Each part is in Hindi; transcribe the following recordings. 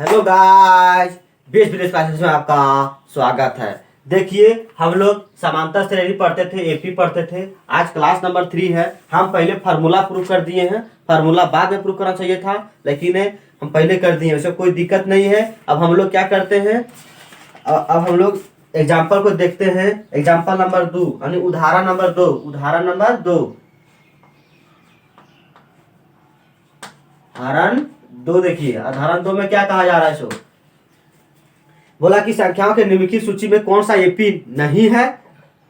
Hello guys, best village classes में आपका स्वागत है। देखिए, हम लोग समांतर श्रेणी पढ़ते थे, एपी पढ़ते थे। आज क्लास नंबर 3 है। हम पहले फार्मूला प्रूव कर दिए हैं। फार्मूला बाद में प्रूव करना चाहिए था, लेकिन हम पहले कर दिए, उससे कोई दिक्कत नहीं है। अब हम लोग क्या करते हैं, अब हम लोग एग्जाम्पल को देखते हैं। एग्जाम्पल नंबर 2 यानी उदाहरण नंबर 2। उदाहरण नंबर 2, उदाहरण 2 देखिए। उदाहरण 2 में क्या कहा जा रहा है? सो बोला कि संख्याओं के निम्नलिखित सूची में कौन सा एपी नहीं है,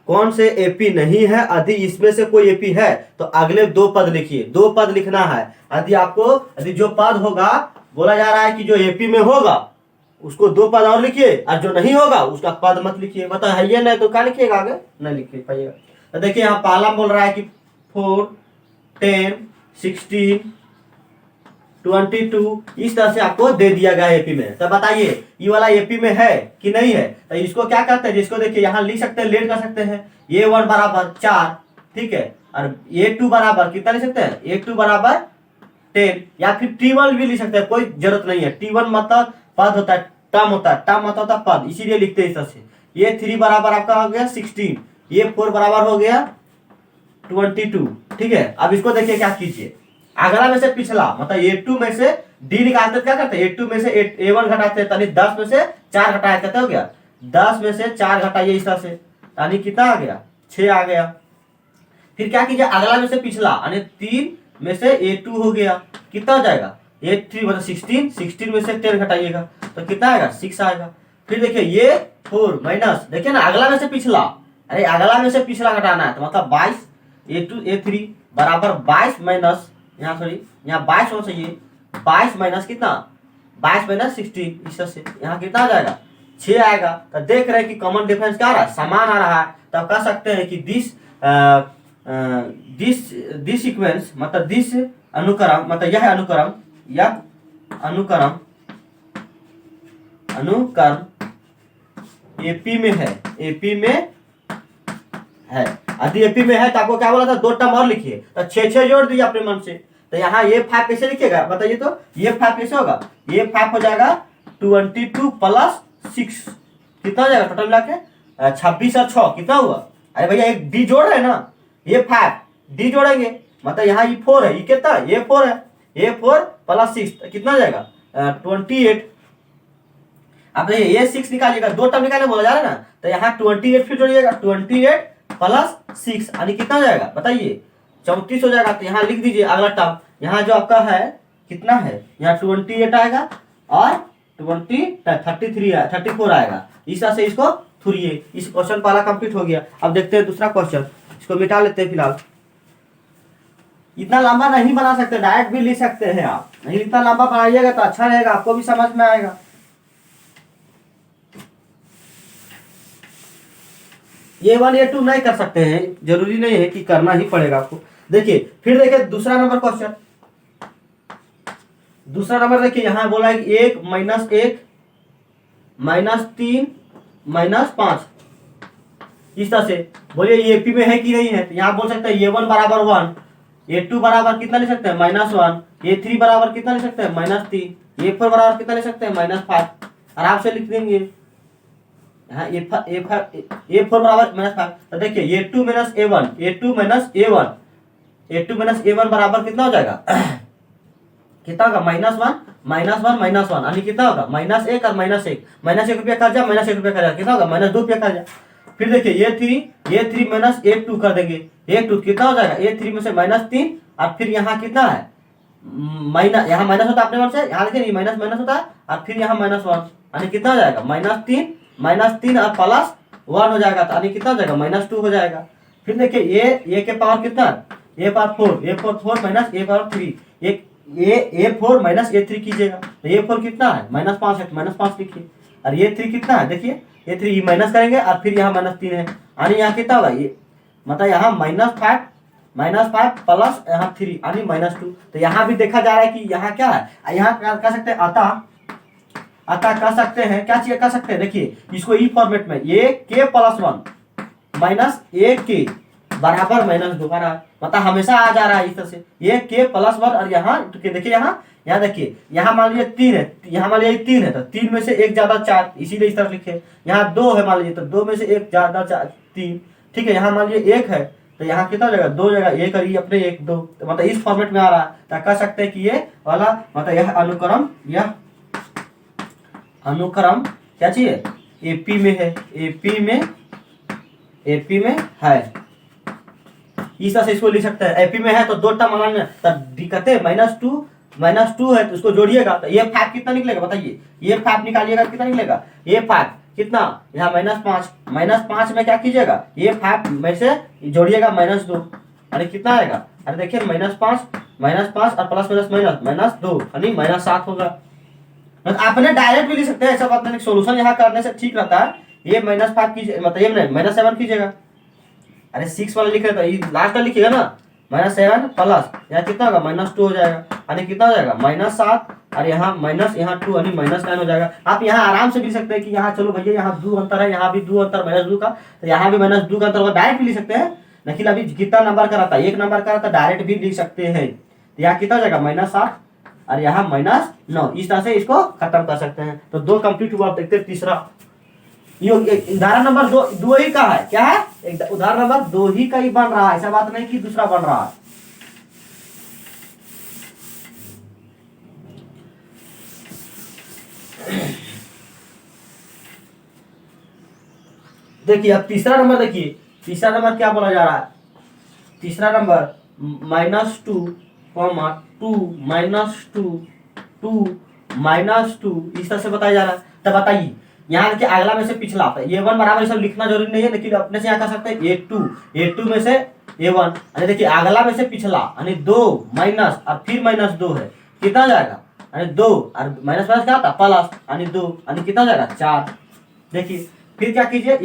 कौन से एपी नहीं है। यदि इसमें से कोई एपी है तो अगले 2 पद लिखिए। 2 पद लिखना है। यदि जो पद होगा, बोला जा रहा है कि जो एपी में होगा उसको 2 पद और लिखिए, और जो नहीं होगा उसका पद मत लिखिए। बता है ये नहीं तो क्या लिखिएगा? आगे नहीं लिख पाइएगा। तो देखिए, यहाँ पहला बोल रहा है कि 4, 10, 16, 22 इस तरह से आपको दे दिया गया एपी में। तो बताइए ये वाला एपी में है कि नहीं है? तो इसको क्या करते हैं, जिसको देखिए यहाँ लिख सकते हैं, लेट कर सकते हैं। A1 बराबर 4, ठीक है। और A2 बराबर कितना लिख सकते हैं? A2 बराबर 10, या फिर T1 भी लिख सकते हैं, कोई जरूरत नहीं है। T1 मतलब पद होता है, टर्म होता है, टर्म मतलब होता है पद, इसीलिए लिखते हैं इस तरह से। A3 बराबर आपका हो गया 16, A4 बराबर हो गया 22, ठीक है। अब इसको देखिए क्या कीजिए, अगला में से पिछला मतलब A2 में से D निकालते क्या करते हैं? A2 में से A1 घटाते हैं, यानी 10 में से 4 घटाया, कहते हो गया 10 में से 4 घटाइए इस तरह से, यानी कितना आ गया? 6 आ गया। फिर क्या कीजिए, अगला में से पिछला यानी 3 में से A2 हो गया, कितना हो जाएगा? A3 मतलब 16 में से 10 घटाइएगा तो कितना आएगा? 6 आएगा। फिर देखिए ये 4 माइनस, देखिए ना अगला में से पिछला, अरे अगला में से पिछला घटाना है तो मतलब 22, A2 A3 बराबर 22 माइनस, यहाँ सॉरी यहाँ 22 होना चाहिए, 22 माइनस कितना? 22 माइनस 16, इस तरह से यहाँ कितना आ जाएगा? 6 आएगा। तो देख रहे हैं कि कॉमन डिफरेंस क्या आ रहा है? समान आ रहा है। तो आप कह सकते हैं कि दिस सीक्वेंस मतलब दिस अनुक्रम मतलब यह अनुक्रम, यह अनुक्रम एपी में है, एपी में है। यदि एपी में है तो आपको क्या बोला था? 2 टर्म और लिखिए। तो 6 जोड़ दीजिए अपने मन से। तो यहाँ ये 5 कैसे लिखिएगा बताइए? तो ये 5 कैसे होगा? ये 5 हो जाएगा 22 प्लस 6, कितना हो जाएगा टोटल मिला के? 26 और 6 कितना हुआ? अरे भैया एक डी जोड़ रहे हैं ना, ये 5 डी जोड़ेंगे मतलब यहाँ ये 4 है, ये कितना? ये 4 है, ये 4 प्लस 6 कितना हो जाएगा? 28। अब ये 6 निकालिएगा, 2 टर्म निकालने बोला जा रहा है ना, तो यहाँ 28 फिर जोड़िएगा, 28 प्लस 6 यानी कितना हो जाएगा बताइए? 34 हो जाएगा। तो यहाँ लिख दीजिए अगला टर्म, यहाँ जो आपका है कितना है? यहाँ 28 आएगा और 34 आएगा। इस तरह से इसको थोड़िए। इस क्वेश्चन पहला कंप्लीट हो गया। अब देखते हैं दूसरा क्वेश्चन, इसको मिटा लेते हैं फिलहाल। इतना लंबा नहीं बना सकते, डायरेक्ट भी लिख सकते हैं आप, नहीं इतना लंबा बनाइएगा तो अच्छा रहेगा, आपको भी समझ में आएगा। A1 A2 नहीं कर सकते हैं, जरूरी नहीं है कि करना ही पड़ेगा आपको। देखिए फिर देखिए दूसरा नंबर क्वेश्चन। दूसरा नंबर देखिए, यहां बोला है 1 माइनस 1 माइनस 3 माइनस 5, इस तरह से बोलिए ये एपी में है कि नहीं है? तो यहाँ बोल सकते हैं A1 बराबर 1, A2 बराबर कितना लिख सकते हैं? -1, A3 बराबर कितना लिख सकते हैं? -3, A4 बराबर कितना लिख सकते हैं? -5। आराम से लिख देंगे। हाँ A4 बराबर -5। तो देखिए A2 minus A1, A2 minus A1, A2 minus A1 बराबर कितना हो जाएगा? कितना होगा? -1 -1 -1 यानी कितना होगा? -1 और -1, -1 रुपया कर्जा, -1 रुपया कर्जा, कितना होगा? -2 रुपया कर्जा। फिर देखिए A3 माइनस A2 कर देंगे। A2 कितना हो जाएगा? A3 में से -3 और फिर यहाँ कितना है? माइनस, यहाँ माइनस होता है अपने मन से, यहाँ देखिए ये माइनस माइनस होता है और फिर यहाँ -1 यानी कितना हो जाएगा? -3 और प्लस 1 हो जाएगा, यानी कितना हो जाएगा? -2 हो जाएगा। फिर देखिए ए के पावर कितना है? A power 4, A4 minus A power 3, A4 minus A3 कीजिएगा तो A4 कितना है? -5 है, -5 लिखिए। और A3 कितना है? देखिए A3 माइनस करेंगे और फिर यहाँ -3 है, यानी यहाँ कितना होगा? ये मतलब यहाँ -5 प्लस यहाँ 3 यानी -2। तो यहाँ भी देखा जा रहा है कि यहाँ क्या है? यहाँ कह सकते हैं अतः कह सकते हैं, क्या चीज कह सकते हैं? देखिए इसको ई फॉर्मेट में, A k + 1 minus A k बराबर -2 आ रहा है, मतलब हमेशा आ जा रहा है इस तरह से। ये k + 1 और यहाँ देखिए यहाँ देखिए, यहाँ मान लीजिए 3 है, यहाँ मान लीजिए 3 है तो 3 में से 1 ज्यादा 4, इसीलिए इस तरह लिखे। यहाँ 2 है मान लीजिए तो 2 में से 1 ज्यादा 3, ठीक है। यहाँ मान लीजिए 1 है तो यहाँ कितना जगह 2 जगह 1 और ये अपने 1 2, तो मतलब इस फॉर्मेट में आ रहा है। तो कह सकते हैं कि ये वाला मतलब यह अनुक्रम क्या चाहिए, एपी में है, एपी में है। इस तरह से इसको लिख सकते हैं। एपी में है तो 2 टर्म अलग, तब दिक्कत है -2 है तो उसको जोड़िएगा तो ये 5 कितना निकलेगा बताइए, ये 5 निकालिएगा कितना निकलेगा, ये 5 कितना, यहाँ -5 में क्या कीजिएगा, ये 5 में से जोड़िएगा -2, अरे कितना आएगा, अरे देखिए -5 और प्लस -2 यानी -7 होगा। आपने डायरेक्ट भी लिख सकते हैं, ऐसा बात नहीं, सोल्यूशन यहाँ करने से ठीक रहता है। ये -5 कीजिए, मतलब ये -7 कीजिएगा, अरे 6 वाला लिख रहे तो लास्ट में लिखिएगा ना, -7 प्लस यहाँ कितना होगा -2 हो जाएगा, यानी कितना हो जाएगा -7 और यहाँ -2 यानी -9 हो जाएगा। आप यहाँ आराम से भी लिख सकते हैं कि यहाँ चलो भैया यहाँ 2 अंतर है, यहाँ भी 2 अंतर -2 का, तो यहाँ भी -2 का अंतर होगा, डायरेक्ट भी लिख सकते हैं। लेकिन अभी कितना नंबर का रहता है, 1 नंबर का रहता है, डायरेक्ट भी लिख सकते हैं। तो यहाँ कितना हो जाएगा -7 और यहाँ -9, इस तरह से इसको खत्म कर सकते हैं। तो 2 कंप्लीट हुआ। आप देखते हैं तीसरा, ये उदाहरण नंबर 2 ही का है, क्या है, उदाहरण नंबर 2 ही का ही बन रहा है, ऐसा बात नहीं कि दूसरा बन रहा है। देखिए अब तीसरा नंबर देखिए, तीसरा नंबर क्या बोला जा रहा है, तीसरा नंबर -2, -2 इस तरह से बताया जा रहा है। तब बताइए यहाँ के अगला में से पिछला, ये 1 बराबर सब लिखना जरूरी नहीं है, लेकिन अपने से यहाँ कर सकते हैं A2 में से A1, अरे देखिए अगला में से पिछला यानी 2 माइनस और फिर -2 है, कितना जाएगा, यानी 2 और माइनस क्या होता है प्लस, यानी 2 यानी कितना जाएगा 4। देखिए फिर क्या कीजिए,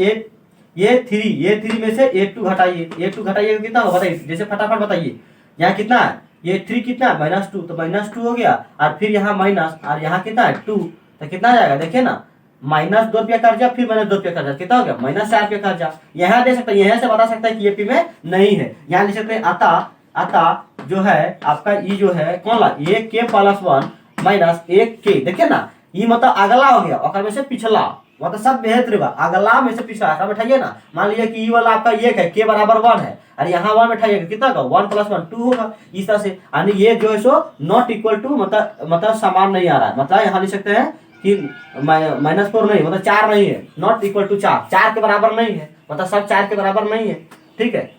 ये 3 में से A2 घटाइए कितना होगा बताइए, जैसे फटाफट बताइए। यहाँ कितना है, ये 3 कितना है -2, तो -2 हो गया और फिर यहाँ माइनस और यहाँ कितना है 2, तो कितना जाएगा देखिए ना, -2 रुपया कर्जा फिर -2 रुपया कर्जा, कितना हो गया -4 रुपया कर्जा। यहाँ दे सकते हैं, यहाँ से बता सकता है कि एपी में नहीं है। यहाँ लिख सकते हैं अतः जो है आपका ये जो है कौन ला, ये k + 1 माइनस 1k, देखिए ना ये मतलब अगला हो गया और में से पिछला, मतलब सब बेहतर होगा, अगला में से पिछला ऐसा बैठाइए ना। मान लीजिए कि ये वाला आपका 1 है, k बराबर 1 है और यहाँ 1 बैठाइएगा, कितना होगा 1 + 1 2 होगा। इस तरह से यानी ये जो है सो नॉट इक्वल टू मतलब समान नहीं आ रहा है, मतलब यहाँ लिख सकते हैं कि -4 नहीं, मतलब 4 नहीं है, नॉट इक्वल टू 4 के बराबर नहीं है, मतलब सब 4 के बराबर नहीं है, ठीक है।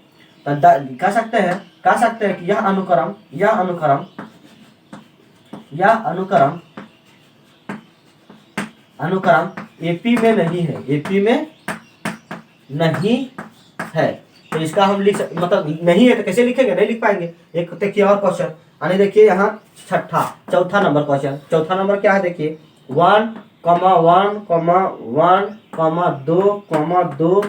तो कह सकते हैं कि यह अनुक्रम एपी में नहीं है, एपी में नहीं है। तो इसका हम मतलब नहीं है तो कैसे लिखेंगे, नहीं लिख पाएंगे। एक देखिए और क्वेश्चन, यानी देखिए यहाँ चौथा नंबर क्वेश्चन, चौथा नंबर क्या है देखिए, 1, 1, 1, 2, 2, 2,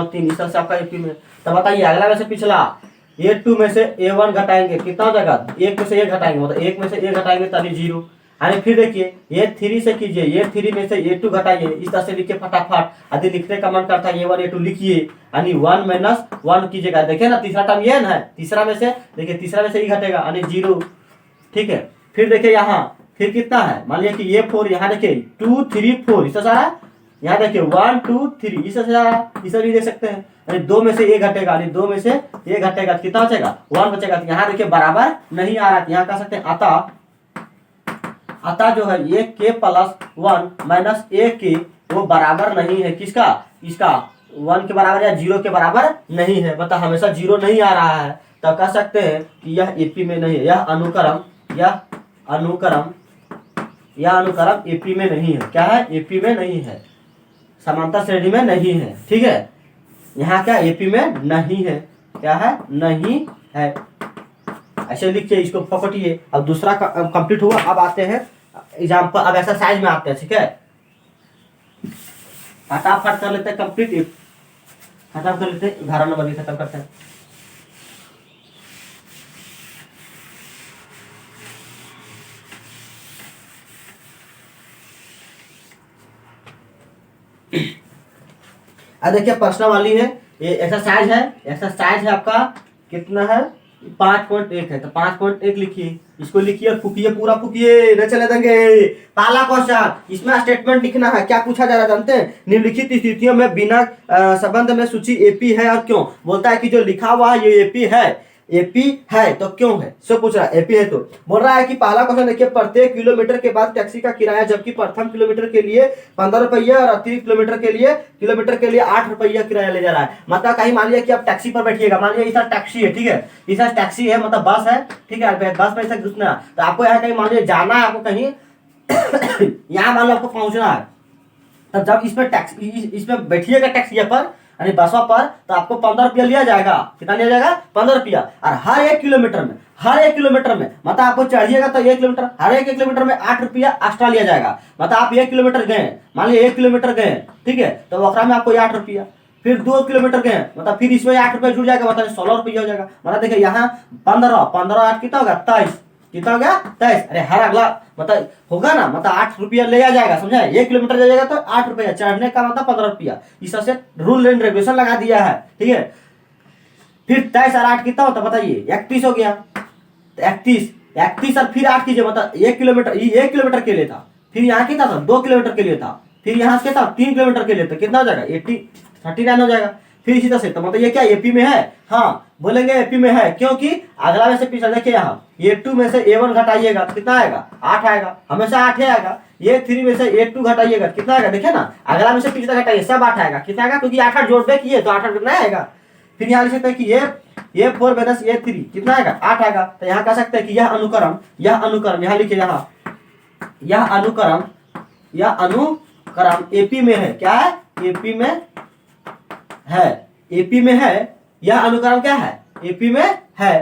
3, इस तरह से आपका एपी में। तो बताइए अगला में से पिछला, A2 में से A1 घटाएंगे कितना हो जाएगा, 1 में से 1 घटाएंगे, मतलब 1 में से 1 घटाएंगे तभी 0। यानी फिर देखिए ये 3 से कीजिए, ये 3 में से A2 घटाइए, इस तरह से लिखिए फटाफट। यदि लिखने का मन करता है A1 A2 लिखिए, यानी 1 - 1 कीजिएगा। देखिए ना तीसरा टर्म ये ना है, तीसरा में से देखिए, तीसरा में से ही घटेगा यानी 0, ठीक है। फिर देखिए यहाँ फिर कितना है, मान लीजिए कि ये 4, यहाँ देखिए 2 3 4 इस तरह है, यहाँ देखिए 1 2 3 इस तरह से आ रहा है, इस तरह भी देख सकते हैं। यानी 2 में से 1 घटेगा, यानी 2 में से 1 घटेगा कितना बचेगा 1 बचेगा। तो यहाँ देखिए बराबर नहीं आ रहा है, यहाँ कह सकते हैं अतः जो है ये k + 1 माइनस a वो बराबर नहीं है, किसका, इसका 1 के बराबर या 0 के बराबर नहीं है, मतलब हमेशा 0 नहीं आ रहा है। तो कह सकते हैं कि यह एपी में नहीं है, यह अनुक्रम एपी में नहीं है। क्या है, एपी में नहीं है, समांतर श्रेणी में नहीं है, ठीक है। यहाँ क्या एपी में नहीं है, क्या है, नहीं है, ऐसे लिखिए, इसको पकड़िए। अब दूसरा कंप्लीट हुआ, अब आते हैं एग्जाम्पल, अब एक्सरसाइज में आते हैं, ठीक है। फटाफट कर लेते हैं कंप्लीट, खत्म कर लेते हैं, उदाहरण नंबर भी खत्म करते हैं। अब देखिए प्रश्न वाली है ये एक्सरसाइज है आपका कितना है 5.1 है, तो 5.1 लिखिए, इसको लिखिए और फूकिए, पूरा फूकिए, न चले देंगे। पहला क्वेश्चन, इसमें स्टेटमेंट लिखना है, क्या पूछा जा रहा है जानते हैं? निम्नलिखित स्थितियों में बिना संबंध में सूची एपी है और क्यों? बोलता है कि जो लिखा हुआ है ये एपी है तो क्यों है, सो पूछ रहा है। एपी है तो बोल रहा है कि पहला क्वेश्चन देखिए, प्रत्येक किलोमीटर के बाद टैक्सी का किराया जबकि प्रथम किलोमीटर के लिए 15 रुपया और अतिरिक्त किलोमीटर के लिए 8 रुपया किराया ले जा रहा है। मतलब कहीं मान लिया कि आप टैक्सी पर बैठिएगा, मान लिया इस टैक्सी है, ठीक है, इस टैक्सी है मतलब बस है, ठीक है, बस में ऐसा घुसना है, तो आपको यहाँ कहीं मान लिया जाना है, आपको कहीं यहाँ मान लो आपको पहुंचना है, तब जब इसमें बैठिएगा टैक्सी पर यानी बसों पर, तो आपको 15 रुपया लिया जाएगा। कितना लिया जाएगा? 15 रुपया। और हर एक किलोमीटर में मतलब आपको चढ़िएगा तो 1 किलोमीटर, हर एक किलोमीटर में 8 रुपया एक्स्ट्रा लिया जाएगा। मतलब आप 1 किलोमीटर गए, मान लीजिए 1 किलोमीटर गए, ठीक है, तो वकरा में आपको 8 रुपया। फिर 2 किलोमीटर गए, मतलब फिर इसमें 8 रुपया जुड़ जाएगा, मतलब 16 रुपया हो जाएगा। मतलब देखिए यहाँ 15 8 कितना होगा? 23। कितना हो गया? 23। अरे हर अगला मतलब होगा ना, मतलब 8 रुपया ले जाएगा, समझे? 1 किलोमीटर जाएगा तो 8 रुपया, चढ़ने का मतलब 15 रुपया। इस तरह से रूल एंड रेगुलेशन लगा दिया है, ठीक है। फिर 23 और 8 कितना होता बताइए? 31 हो गया। तो 31 और फिर 8 कीजिए, मतलब 1 किलोमीटर के लिए था, फिर यहाँ कितना था? 2 किलोमीटर के लिए था, फिर यहाँ से था 3 किलोमीटर के लिए था, कितना हो जाएगा? 39 हो जाएगा। फिर इसी तरह से, तो मतलब ये क्या एपी में है? हाँ बोलेंगे एपी में है, क्योंकि अगला में से पिछला देखिए यहाँ A2 में से A1 घटाइएगा कितना आएगा? 8 आएगा, हमेशा 8 ही आएगा। A3 में से A2 घटाइएगा कितना आएगा? देखिए ना, अगला में से पिछला घटाइए, सब 8 आएगा। कितना आएगा? क्योंकि 8 जोड़ किए तो 8 कितना आएगा। फिर यहाँ लिख सकते हैं कि A4 माइनस A3 कितना आएगा? 8 आएगा। तो यहाँ कह सकते हैं कि यह अनुक्रम यहाँ लिखिए, यह अनुक्रम एपी में है। क्या है? एपी में है। यह अनुक्रम क्या है? एपी में है।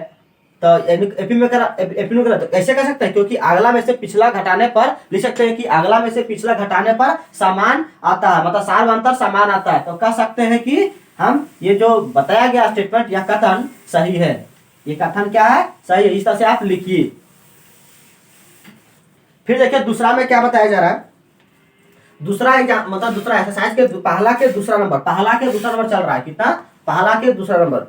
तो एपी में करा तो ऐसे कह सकते हैं, क्योंकि अगला में से पिछला घटाने पर लिख सकते हैं कि अगला में से पिछला घटाने पर समान आता है, मतलब सार अंतर समान आता है। तो कह सकते हैं कि हम ये जो बताया गया स्टेटमेंट, यह कथन सही है। ये कथन क्या है? सही है। इस तरह से आप लिखिए। फिर देखिए दूसरा में क्या बताया जा रहा है। दूसरा एक्सरसाइज के पहला के दूसरा नंबर चल रहा है। कितना? पहला के दूसरा नंबर,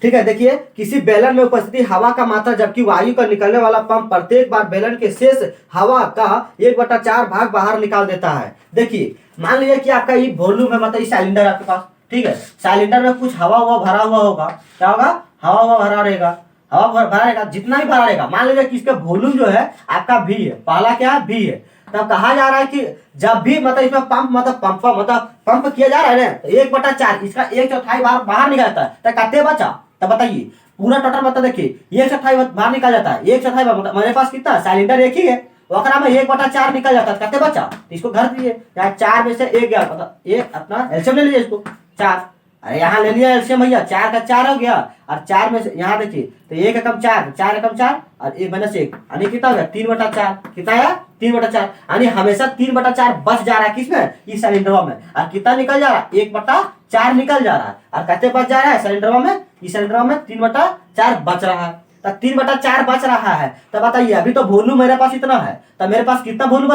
ठीक है। देखिए, किसी बेलन में उपस्थिति हवा का मात्रा जबकि वायु का निकलने वाला पंप प्रत्येक बार बेलन के शेष हवा का 1/4 भाग बाहर निकाल देता है। देखिए, मान लीजिए कि आपका ये वॉल्यूम है, मतलब ये सिलेंडर आपके पास, ठीक है। सिलेंडर में कुछ हवा भरा हुआ होगा। क्या होगा? हवा भरा रहेगा। जितना भी भरा रहेगा, मान लीजिए कि इसका वॉल्यूम जो है आपका V है। पहला क्या है? V है। तब कहा जा रहा है कि जब भी मतलब इसमें पंप किया जा रहा है ना, तो 1/4 इसका 1/4 बाहर निकलता है, तो कितने बचा? तब बताइए पूरा टोटल, मतलब देखिए 1/4 बाहर निकल जाता है। 1/4 मतलब मेरे पास कितना? सिलेंडर एक ही है, वकरा में 1/4 निकल जाता है, कितने बचा? तो इसको घर दीजिए, यहाँ 4 में से 1 गया, मतलब एक अपना एलसीएम ले लीजिए इसको 4। अरे यहाँ ले लिया एलसीएम भैया, 4 का 4 हो गया, और 4 में से यहाँ देखिए तो 1 एकम 4, 4 एकम 4 और 1 माइनस 1 यानी कितना हो गया? 3/4। कितना आया? 3/4। यानी हमेशा 3/4 बच जा रहा है। किसमें? इस सिलेंडर में। और कितना निकल जा रहा है? 1/4 निकल जा रहा है। और कितने बच जा रहा है सिलेंडर में? इस सिलेंडर में 3/4 बच रहा है। तो 3/4 बच रहा है। तो बताइए, अभी तो वॉल्यूम मेरे पास इतना है, तो मेरे पास कितना वॉल्यूम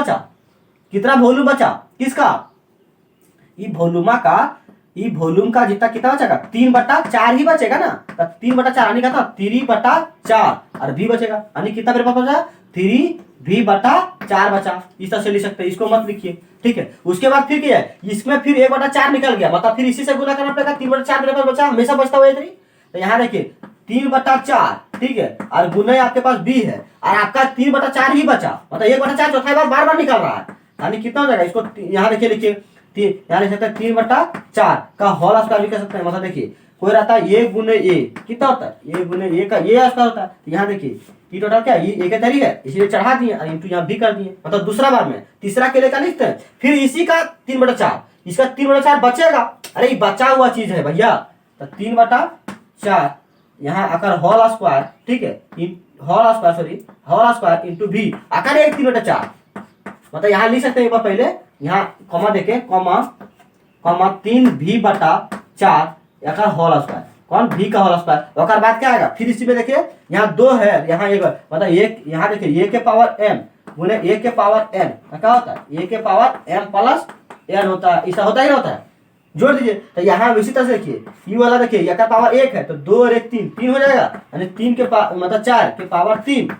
बचा? किसका? ये वॉल्यूम का जितना कितना बचेगा? 3/4 ही बचेगा ना। तो 3/4 यानी कितना? 3/4 और भी बचेगा, यानी कितना मेरे पास बचा? 3V/4 बचा। इस तरह से लिख सकते हैं, इसको मत लिखिए, ठीक है। उसके बाद फिर क्या है? इसमें फिर 1/4 निकल गया, मतलब फिर इसी से गुना करना पड़ेगा। 3/4 मेरे पास बचा, हमेशा बचता हुआ इधर ही। तो यहाँ देखिए 3/4, ठीक है, और गुना आपके पास B है, और आपका 3/4 ही बचा, मतलब 1/4 चौथाई बार निकल रहा है, यानी कितना हो जाएगा? इसको यहाँ देखिए लिखिए, यहाँ लिख सकते हैं 3/4 का होल स्क्वायर भी कह सकते हैं। मतलब देखिए कोई रहता है A गुने A, कितना होता है? A गुने A का A स्क्वायर होता है। यहाँ देखिए ये टोटल क्या है? ये 1 है, इसलिए चढ़ा दिए और इंटू यहाँ भी कर दिए, मतलब दूसरा बार में। तीसरा के लिए क्या लिखते हैं? फिर इसी का 3/4, इसका 3/4 बचेगा। अरे ये बचा हुआ चीज है भैया। तो 3/4 यहाँ आकर होल स्क्वायर, ठीक है, होल स्क्वायर इंटू V आकर 3/4, मतलब यहाँ लिख सकते हैं एक बार पहले, यहाँ कॉमा देके कॉमा 3V/4 आकर होल स्क्वायर। कौन? V का होल स्क्वायर। और बाद क्या आएगा? फिर इसी में देखिए यहाँ 2 है, यहाँ 1, मतलब 1, यहाँ देखिए A के पावर M गुने A के पावर N क्या होता है? A के पावर M प्लस N होता है। ऐसा होता ही होता है, जोड़ दीजिए। तो यहाँ इसी तरह से देखिए यू वाला देखिए या का पावर 1 है तो 2 और 1 3, 3 हो जाएगा, यानी 3 के मतलब 4 के पावर 3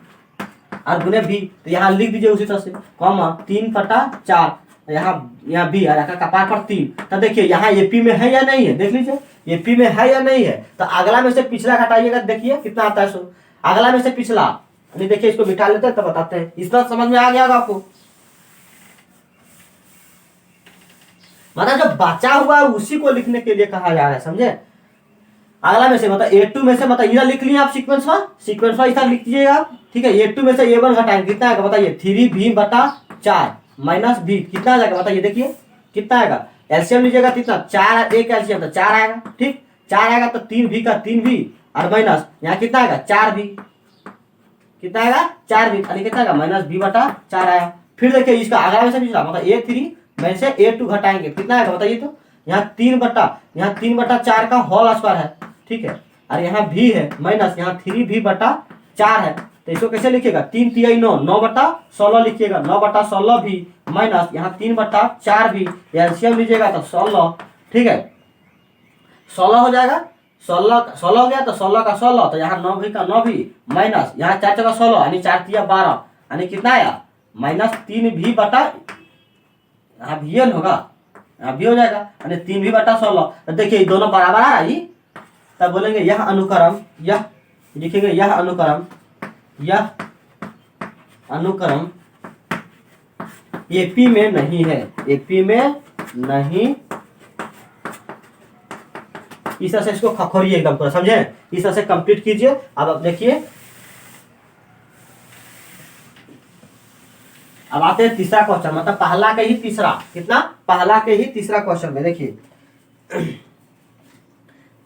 और गुने भी। तो यहाँ लिख दीजिए उसी तरह से कॉमा 3/4, यहाँ बी और का पावर पर 3। तो देखिए यहाँ एपी में है या नहीं है, देख लीजिए एपी में है या नहीं है। तो अगला में से पिछला घटाइएगा, देखिए कितना आता है। सो अगला में से पिछला, देखिए इसको बिठा लेते हैं तब बताते हैं। इतना समझ में आ गया होगा आपको। मतलब जो बचा हुआ है उसी को लिखने के लिए कहा जा रहा है, समझे। अगला में से मतलब A2 में से मतलब इधर लिख लिए आप सीक्वेंस इधर लिख दीजिएगा, ठीक है। A2 में से A1 घटाएंगे कितना आएगा बताइए, 3B/4 माइनस बी कितना आ जाएगा बताइए, देखिए कितना आएगा। एलसीएम लीजिएगा कितना, 4 एक एलसीएम तो 4 आएगा, ठीक 4 आएगा तो 3B का 3B और माइनस यहाँ कितना आएगा 4B, कितना आएगा 4B, कितना आएगा -B/4 आया। फिर देखिए इसका अगला में से पिछला मतलब A3 में से A2 घटाएंगे कितना आएगा बताइए। तो यहाँ 3/4 का होल स्क्वायर है, ठीक है। और यहाँ भी है माइनस यहाँ 3B/4 है। तो इसको कैसे लिखिएगा, 3 3 9 9/16 लिखिएगा, 9/16 भी माइनस यहाँ 3/4 भी, एलसीएम लीजिएगा तो 16, ठीक है 16 हो जाएगा। 16 हो गया तो 16 का 16 तो यहाँ 9 भी का 9 भी माइनस यहाँ 4 4 16 यानी 4 3 12 यानी कितना आया -3B बटा यहाँ भी होगा, यहाँ भी हो जाएगा यानी 3B/16। तो देखिए दोनों बराबर आ रहा है, तब बोलेंगे यह अनुक्रम, यह लिखेंगे यह अनुक्रम एपी में नहीं है, एपी में नहीं। इस तरह से इसको खखोरिए एकदम पूरा, समझे। इस तरह से कंप्लीट कीजिए। अब देखिए अब आते हैं तीसरा क्वेश्चन, मतलब पहला के ही तीसरा, कितना पहला के ही तीसरा क्वेश्चन में देखिए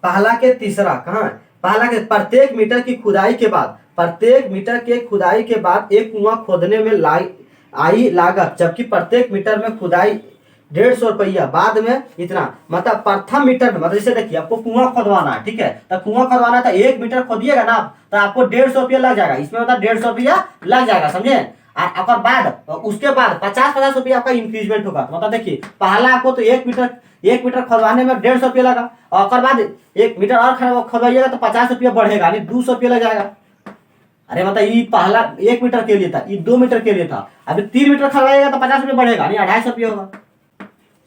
पहला के तीसरा कहाँ है। पहला के प्रत्येक मीटर की खुदाई के बाद, प्रत्येक मीटर के खुदाई के बाद एक कुआं खोदने में आई लागत, जबकि प्रत्येक मीटर में खुदाई 150 रुपया, बाद में इतना। मतलब प्रथम मीटर में मतलब जैसे देखिए आपको कुआं खोदवाना है, ठीक है। तो कुआं खोदवाना है तो 1 मीटर खोदिएगा ना तो आपको 150 रुपया लग जाएगा, इसमें मतलब 150 रुपया लग जाएगा, समझे। और बाद उसके बाद 50 रुपया आपका इंक्रीजमेंट होगा। मतलब देखिए पहला आपको तो 1 मीटर खोदवाने में 150 रुपया लगा, और बाद 1 मीटर और खोदवाइएगा तो 50 रुपया बढ़ेगा, यानी 200 रुपया लग जाएगा। अरे मतलब ये पहला 1 मीटर के लिए था, ये 2 मीटर के लिए था। अभी 3 मीटर खोदवाइएगा तो 50 रुपया बढ़ेगा, यानी 250 रुपया होगा,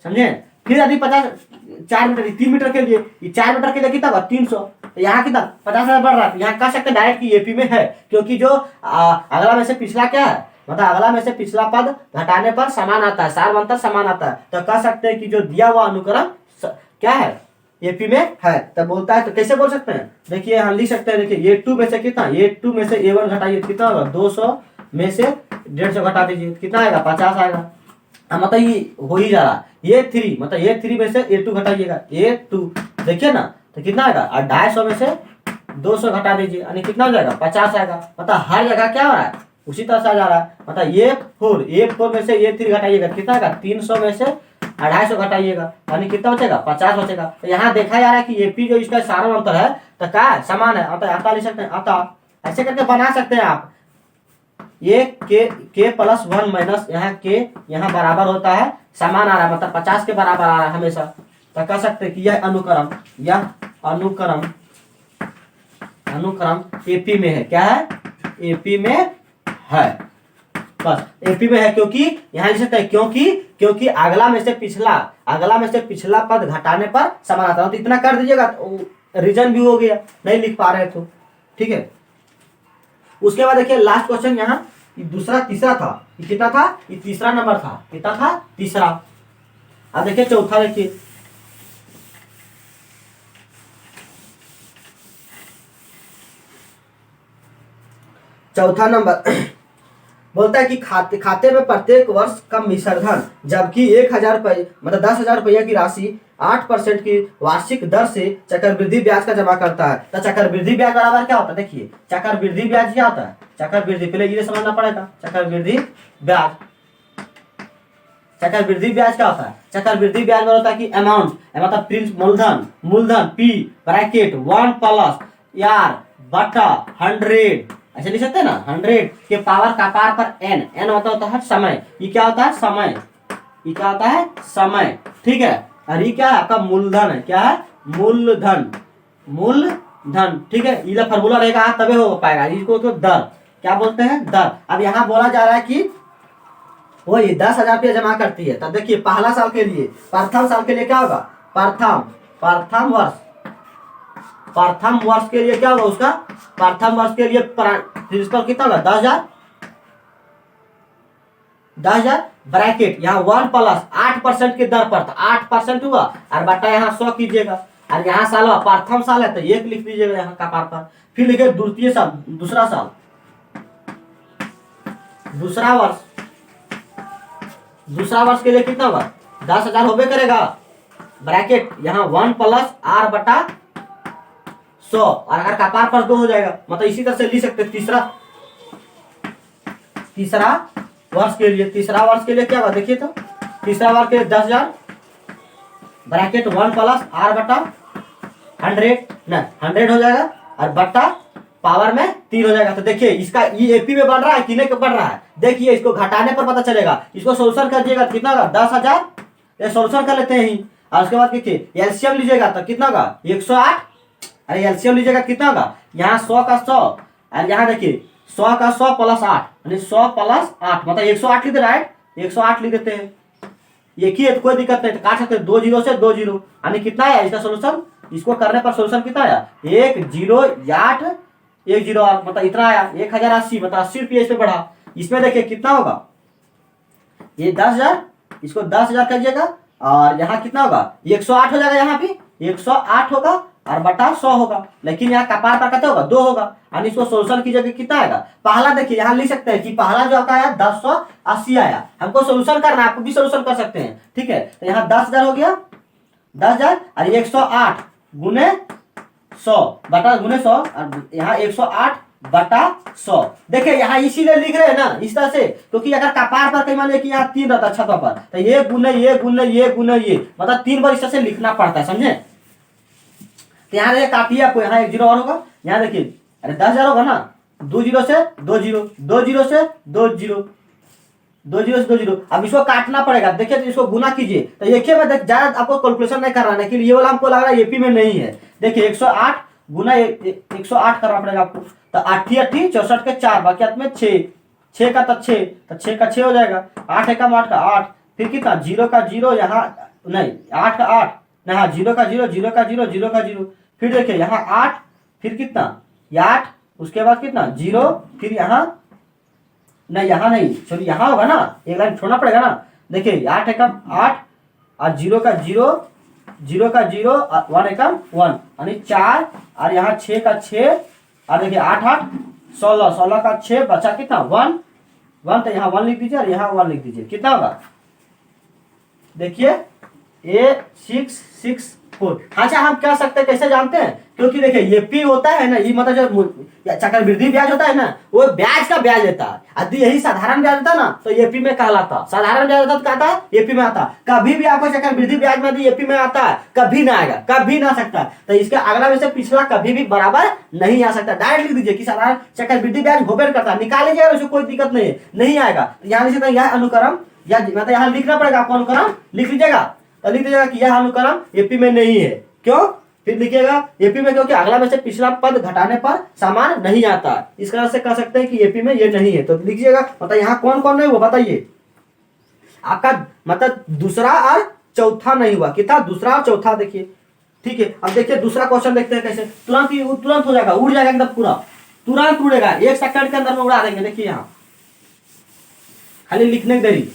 समझे। फिर अभी 4 मीटर 3 मीटर के लिए, ये 4 मीटर के लिए कितना 300, तो यहाँ कितना 50,000 बढ़ रहा है। यहाँ कह सकते हैं डायरेक्ट कि एपी में है, क्योंकि जो अगला में से पिछला क्या है, मतलब अगला में से पिछला पद घटाने पर समान आता है, सार अंतर समान आता है। तो कह सकते हैं कि जो दिया हुआ अनुक्रम क्या है, एपी में है। तब बोलता है तो कैसे बोल सकते हैं, देखिए हम लिख सकते हैं। देखिए A2 में से कितना, A2 में से A1 घटाइए कितना होगा, 200 में से 150 घटा दीजिए कितना आएगा 50 आएगा। मतलब ये हो ही जा रहा। A3 मतलब A3 में से A2 घटाइएगा, A2 देखिए ना तो कितना आएगा, और 250 में से 200 घटा दीजिए यानी कितना हो जाएगा 50 आएगा। मतलब हर जगह क्या हो रहा है उसी तरह से आ जा रहा है। मतलब A4 में से A3 घटाइएगा कितना आएगा, 300 में से 250 घटाइएगा यानी कितना बचेगा 50 बचेगा। तो यहाँ देखा जा रहा है कि एपी जो इसका सारण अंतर है तो क्या है समान है, अतः आता लिख सकते हैं, अतः ऐसे करके बना सकते हैं आप। ये के प्लस 1 माइनस यहाँ के यहाँ बराबर होता है, समान आ रहा है, मतलब 50 के बराबर आ रहा है हमेशा। तो कह सकते हैं कि यह अनुक्रम एपी में है। क्या है, एपी में है, बस एपी में है। क्योंकि यहाँ लिख सकते हैं क्योंकि अगला में से पिछला पद घटाने पर समान आता है। तो इतना कर दीजिएगा तो रीजन भी हो गया, नहीं लिख पा रहे तो ठीक है। उसके बाद देखिए लास्ट क्वेश्चन, यहाँ तीसरा था, ये कितना था, ये तीसरा नंबर था, कितना था तीसरा। अब देखिए चौथा, देखिए चौथा नंबर बोलता है कि खाते में प्रत्येक वर्ष का मिश्रधन, जबकि 1000 रुपये मतलब 10,000 रुपया की राशि 8% की वार्षिक दर से चक्रवृद्धि ब्याज का जमा करता है। तो चक्रवृद्धि ब्याज बराबर क्या होता है, देखिए चक्रवृद्धि ब्याज क्या होता है, चक्रवृद्धि पहले ये समझना पड़ेगा। चक्रवृद्धि ब्याज क्या होता है, चक्रवृद्धि ब्याज में होता है कि अमाउंट मतलब प्रिंस मूलधन P ब्रैकेट 1 प्लस R बटा 100, ऐसे लिख सकते हैं ना, 100 के पावर का पार पर n होता है समय। ये क्या होता है समय, ये क्या होता है समय, ठीक है। और ये क्या है आपका मूलधन है, क्या है मूलधन, मूलधन, ठीक है। ये फॉर्मूला रहेगा तबे हो पाएगा, इसको तो दर क्या बोलते हैं, दर। अब यहाँ बोला जा रहा है कि वो ये 10,000 रुपया जमा करती है, तब देखिए पहला साल के लिए, प्रथम साल के लिए क्या होगा, प्रथम वर्ष के लिए क्या होगा उसका, प्रथम वर्ष के लिए प्रिंसिपल कितना होगा 10,000, 10,000 ब्रैकेट यहाँ 1+8% के दर पर, 8% हुआ और बटा यहाँ 100 कीजिएगा, और यहाँ साल प्रथम साल है तो 1 लिख दीजिएगा यहाँ कपार पर। फिर लिखे द्वितीय साल, दूसरा साल, दूसरा वर्ष के लिए कितना होगा 10,000 होबे करेगा, ब्रैकेट यहाँ 1+r/100, और अगर कपार पर 2 हो जाएगा, मतलब इसी तरह से लिख सकते। तीसरा वर्ष के लिए, क्या होगा देखिए तो, तीसरा वर्ष के लिए 10,000 ब्रैकेट 1+r/100 हो जाएगा, और बट्टा पावर में 3 हो जाएगा। तो देखिए इसका ये एपी में बढ़ रहा है कि नहीं बढ़ रहा है, देखिए इसको घटाने पर पता चलेगा। इसको सोल्यूशन करिएगा कितना होगा 10,000, ये सोल्यूशन कर लेते हैं ही, और उसके बाद देखिए एलसीएम लीजिएगा तो कितना होगा 108, अरे एलसीएम लीजिएगा कितना होगा, यहाँ 100 का 100, और यहाँ देखिए 100 का 100 + 8, यानी 100 + 8 मतलब 108 लिख दे, राइट, 108 लिख देते हैं। एक ही है तो कोई दिक्कत नहीं, काट सकते हैं 2 0 से 2 0, यानी कितना है इसका सोल्यूशन, इसको करने पर सोल्यूशन कितना आया 108, 108 मतलब इतना आया 1080, मतलब 80 रुपये इसमें बढ़ा। इसमें देखिए कितना होगा, ये 10,000, इसको 10,000 करिएगा, और यहाँ कितना होगा 108 हो जाएगा, यहाँ भी 108 होगा और बटा 100 होगा, लेकिन यहाँ कपार पर कितना होगा 2 होगा, यानी इसको सोल्यूशन की जगह कितना आएगा, पहला देखिए यहाँ लिख सकते हैं कि पहला जो आपका आया 1080 आया, हमको सोल्यूशन करना है, आपको भी सोल्यूशन कर सकते हैं, ठीक है। तो यहाँ 10,000 हो गया, 10,000 और 108 गुने 100 बटा गुने 100, और यहाँ 108 बटा 100। देखिए यहाँ इसीलिए लिख रहे हैं ना इस तरह से, क्योंकि अगर कपार पर कहीं मान लिया कि यहाँ 3 रहता है छतों पर, तो ये गुने ये गुने ये गुने ये, मतलब 3 बार इस तरह से लिखना पड़ता है, समझे। तो यहाँ देखिए काटिए आपको, यहाँ 1 0 और होगा, यहाँ देखिए अरे 10,000 होगा ना, 2 0 से 2 0, 2 0 से 2 0, 2 0 से 2 0। अब इसको काटना पड़ेगा, देखिए तो इसको गुना कीजिए, तो एक ही में ज्यादा आपको कैलकुलेशन नहीं करना है, लेकिन ये वाला हमको लग रहा है एपी में नहीं है। देखिए 108 गुना 108 करना पड़ेगा आपको, तो 8 8 64 के 4, बाकी हाथ में 6 का तो 6, तो 6 का 6 हो जाएगा, 8 एकम 8 का 8, फिर कितना 0 का 0 यहाँ नहीं, 8 का 8 यहाँ 0 का 0, 0 का 0, 0 का 0, फिर देखिए यहाँ 8, फिर कितना 8, उसके बाद कितना 0, फिर यहाँ नहीं, यहाँ नहीं चलिए यहाँ होगा ना, एक लाइन छोड़ना पड़ेगा ना। देखिए 8 एकम 8 और 0 का 0, 0 का 0, 1 एकम 1, यानी 4, और यहाँ 6 का 6, और देखिए 8 8 16, 16 का 6 बचा कितना 1 1, तो यहाँ 1 लिख दीजिए और यहाँ 1 लिख दीजिए, कितना होगा देखिए 8664। अच्छा हम कह सकते हैं कैसे जानते हैं, क्योंकि देखिए ये पी होता है ना, ये मतलब जो चक्रवृद्धि ब्याज होता है ना, वो ब्याज का ब्याज लेता है, यदि यही साधारण ब्याज होता ना तो एपी में कहलाता, साधारण ब्याज होता तो कहता है एपी में आता। कभी भी आपको चक्रवृद्धि ब्याज में यदि एपी में आता है, कभी ना आएगा, कभी ना सकता, तो इसका अगला में से पिछला कभी भी बराबर नहीं आ सकता। डायरेक्ट लिख दीजिए कि साधारण चक्रवृद्धि ब्याज होबे करता, निकाल लीजिएगा, उसको कोई दिक्कत नहीं है, नहीं आएगा। यहाँ लिख सकते हैं यह अनुक्रम, या मतलब यहाँ लिखना पड़ेगा आपको, अनुक्रम लिख लीजिएगा, तो लिख दीजिएगा कि यह अनुक्रम एपी में नहीं है, क्यों, फिर लिखिएगा एपी में क्योंकि अगला में से पिछला पद घटाने पर समान नहीं आता, इस तरह से कह सकते हैं कि एपी में ये नहीं है। तो लिखिएगा मतलब यहाँ कौन कौन नहीं हुआ बताइए, आपका मतलब दूसरा और चौथा नहीं हुआ, कितना दूसरा और चौथा, देखिए ठीक है। अब देखिए दूसरा क्वेश्चन देखते हैं कैसे, तुरंत हो जाएगा, उड़ जाएगा एकदम पूरा, तुरंत उड़ेगा, 1 सेकंड के अंदर में उड़ा देंगे। देखिए यहाँ खाली लिखने की देरी।